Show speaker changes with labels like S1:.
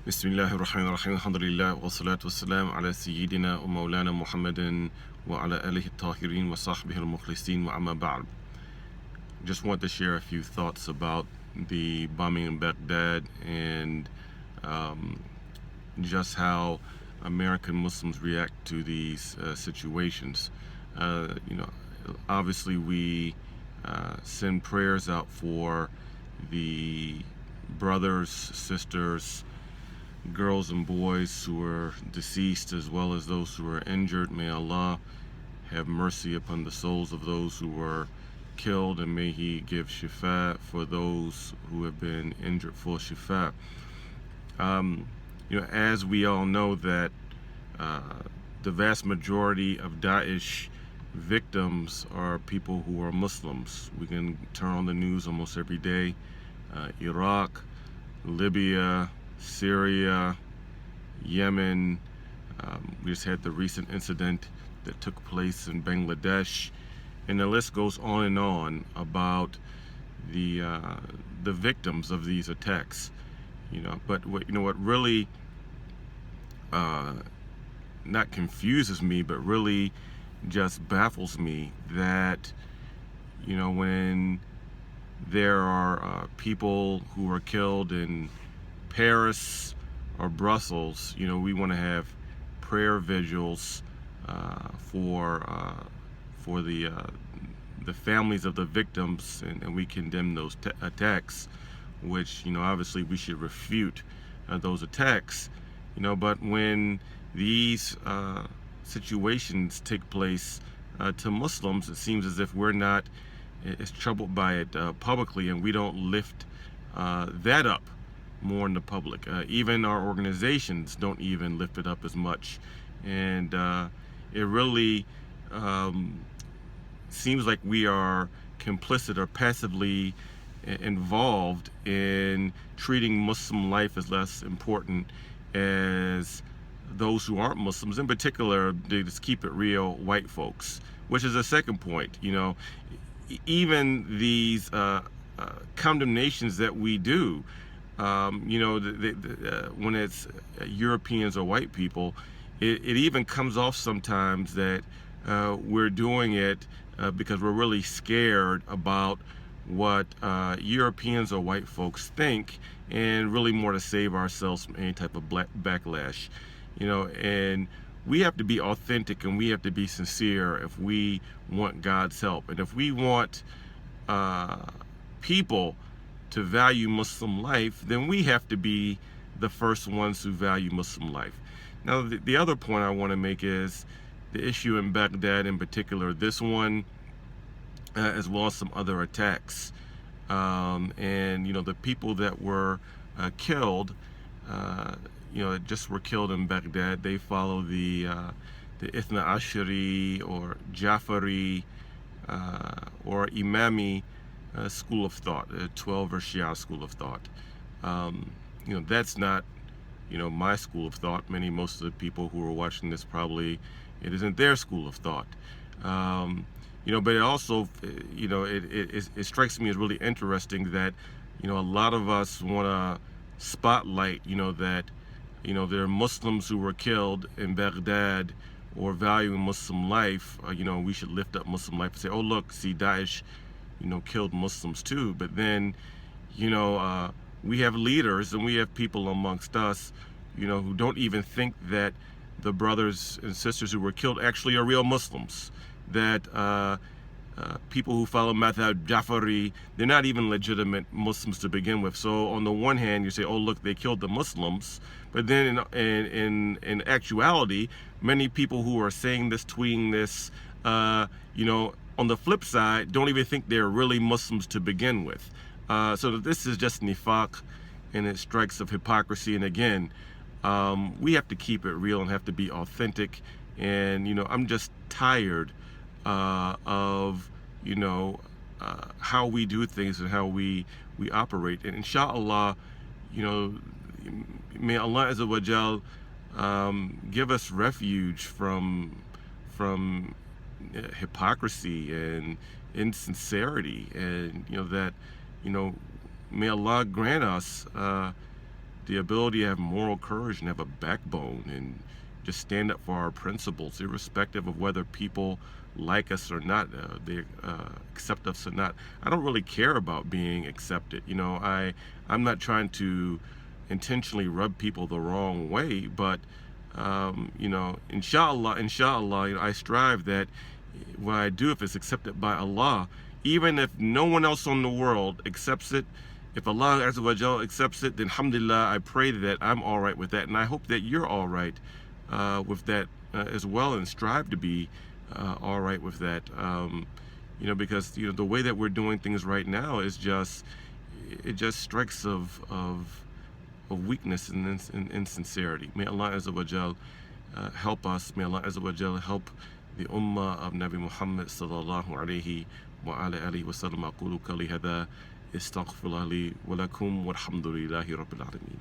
S1: Bismillahirrahmanirrahim. Alhamdulillah. Wa salatu wassalam ala Sayyidina wa Mawlana Muhammadin wa ala alihi tahirin wa sahbihi al-mukhlisin wa amma ba'd. Just want to share a few thoughts about the bombing in Baghdad and just how American Muslims react to these situations. You know, obviously we send prayers out for the brothers, sisters, girls and boys who are deceased, as well as those who are injured. May Allah have mercy upon the souls of those who were killed, and may He give shifa for those who have been injured, full shifa. As we all know that the vast majority of Daesh victims are people who are Muslims. We can turn on the news almost every day. Iraq, Libya, Syria, Yemen. We just had the recent incident that took place in Bangladesh, and the list goes on and on about the victims of these attacks. But what really not confuses me, but really just baffles me, that when there are people who are killed in Paris or Brussels, we want to have prayer vigils for the families of the victims, and we condemn those attacks, which obviously we should refute those attacks. But when these situations take place to Muslims, it seems as if we're not as troubled by it publicly, and we don't lift that up more in the public. Even our organizations don't even lift it up as much, and it really seems like we are complicit or passively involved in treating Muslim life as less important as those who aren't Muslims, in particular, they just keep it real, white folks, which is a second point. Even these condemnations that we do, when it's Europeans or white people, it even comes off sometimes that we're doing it because we're really scared about what Europeans or white folks think, and really more to save ourselves from any type of backlash. And we have to be authentic, and we have to be sincere if we want God's help, and if we want people to value Muslim life, then we have to be the first ones who value Muslim life. Now, the other point I want to make is the issue in Baghdad in particular, this one, as well as some other attacks. And the people that were killed, just were killed in Baghdad. They follow the Ithna Ashari or Jafari or Imami school of thought, 12 or Shia school of thought. That's not my school of thought. Most of the people who are watching this, probably it isn't their school of thought. But it also, it strikes me as really interesting that, a lot of us want to spotlight, that, there are Muslims who were killed in Baghdad, or valuing Muslim life. We should lift up Muslim life and say, oh, look, see, Daesh, killed Muslims too. But then, we have leaders and we have people amongst us, who don't even think that the brothers and sisters who were killed actually are real Muslims. That people who follow Madhab Jafari, they're not even legitimate Muslims to begin with. So on the one hand, you say, oh, look, they killed the Muslims. But then in actuality, many people who are saying this, tweeting this, on the flip side, don't even think they're really Muslims to begin with. So this is just nifaq, and it strikes of hypocrisy. And again, we have to keep it real and have to be authentic. And I'm just tired of how we do things and how we operate. And inshallah, may Allah Azza wa Jal give us refuge from hypocrisy and insincerity, and that may Allah grant us the ability to have moral courage and have a backbone and just stand up for our principles, irrespective of whether people like us or not, they accept us or not. I don't really care about being accepted. I'm not trying to intentionally rub people the wrong way, but inshallah, I strive that what I do, if it's accepted by Allah, even if no one else on the world accepts it, if Allah Azza wa Jal accepts it, then alhamdulillah, I pray that I'm all right with that, and I hope that you're all right with that as well, and strive to be all right with that. Because the way that we're doing things right now is just strikes of weakness and insincerity. May Allah Azza wa Jal help us. May Allah Azza wa Jal help the ummah of Nabi Muhammad sallallahu alayhi wa ala alihi wa sallam. Aqulu qawli hadha, astaghfirullah li wa lakum, walhamdulillahi rabbil alameen.